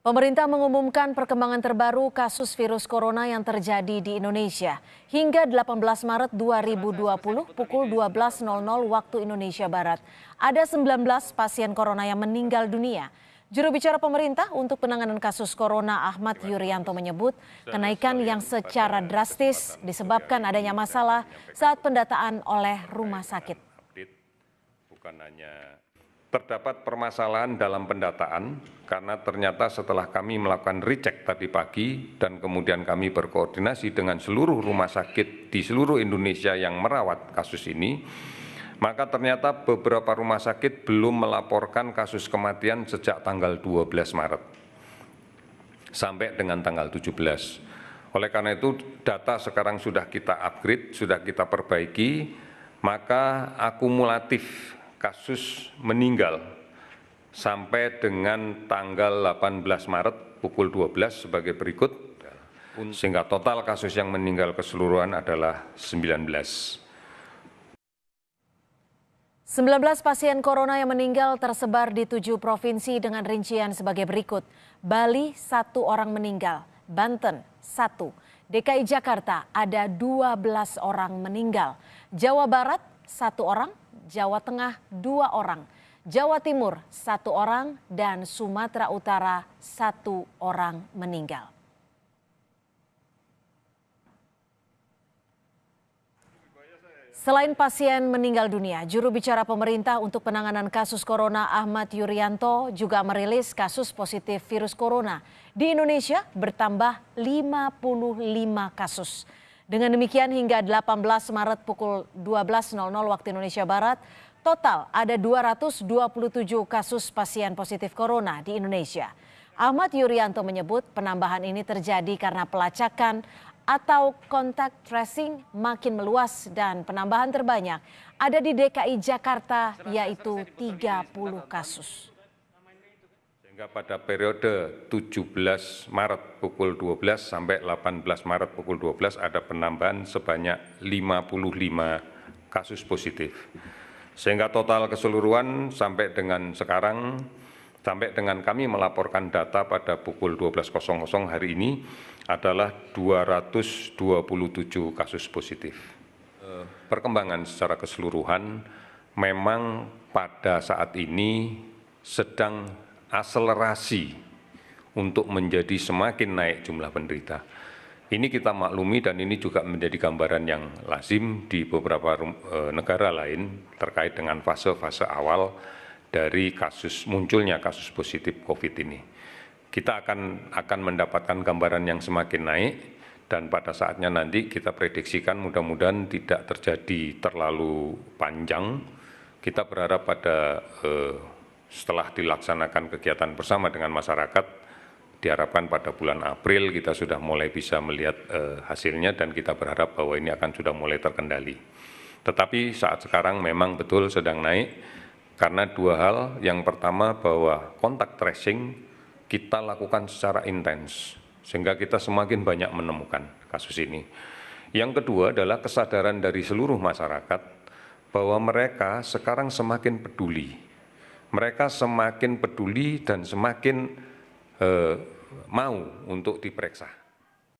Pemerintah mengumumkan perkembangan terbaru kasus virus corona yang terjadi di Indonesia. Hingga 18 Maret 2020 pukul 12.00 waktu Indonesia Barat, ada 19 pasien corona yang meninggal dunia. Juru bicara pemerintah untuk penanganan kasus corona Ahmad Yuryanto menyebut kenaikan yang secara drastis disebabkan adanya masalah saat pendataan oleh rumah sakit. Bukan hanya terdapat permasalahan dalam pendataan karena ternyata setelah kami melakukan recheck tadi pagi dan kemudian kami berkoordinasi dengan seluruh rumah sakit di seluruh Indonesia yang merawat kasus ini, maka ternyata beberapa rumah sakit belum melaporkan kasus kematian sejak tanggal 12 Maret sampai dengan tanggal 17. Oleh karena itu data sekarang sudah kita upgrade, sudah kita perbaiki, maka akumulatif kasus meninggal sampai dengan tanggal 18 Maret pukul 12 sebagai berikut, sehingga total kasus yang meninggal keseluruhan adalah 19. 19 pasien corona yang meninggal tersebar di 7 provinsi dengan rincian sebagai berikut. Bali 1 orang meninggal, Banten 1, DKI Jakarta ada 12 orang meninggal, Jawa Barat 1 orang, Jawa Tengah 2 orang, Jawa Timur 1 orang, dan Sumatera Utara 1 orang meninggal. Selain pasien meninggal dunia, juru bicara pemerintah untuk penanganan kasus corona Ahmad Yuryanto juga merilis kasus positif virus corona di Indonesia bertambah 55 kasus. Dengan demikian hingga 18 Maret pukul 12.00 waktu Indonesia Barat, total ada 227 kasus pasien positif corona di Indonesia. Ahmad Yuryanto menyebut penambahan ini terjadi karena pelacakan atau kontak tracing makin meluas dan penambahan terbanyak ada di DKI Jakarta yaitu 30 kasus. Sehingga pada periode 17 Maret pukul 12 sampai 18 Maret pukul 12 ada penambahan sebanyak 55 kasus positif. Sehingga total keseluruhan sampai dengan sekarang, sampai dengan kami melaporkan data pada pukul 12.00 hari ini adalah 227 kasus positif. Perkembangan secara keseluruhan memang pada saat ini sedang akselerasi untuk menjadi semakin naik jumlah penderita. Ini kita maklumi dan ini juga menjadi gambaran yang lazim di beberapa negara lain terkait dengan fase-fase awal dari munculnya kasus positif COVID ini. Kita akan mendapatkan gambaran yang semakin naik dan pada saatnya nanti kita prediksikan mudah-mudahan tidak terjadi terlalu panjang. Kita berharap pada setelah dilaksanakan kegiatan bersama dengan masyarakat, diharapkan pada bulan April kita sudah mulai bisa melihat hasilnya dan kita berharap bahwa ini akan sudah mulai terkendali. Tetapi saat sekarang memang betul sedang naik karena dua hal. Yang pertama bahwa kontak tracing kita lakukan secara intens sehingga kita semakin banyak menemukan kasus ini. Yang kedua adalah kesadaran dari seluruh masyarakat bahwa mereka sekarang semakin peduli. Mereka semakin peduli dan semakin mau untuk diperiksa.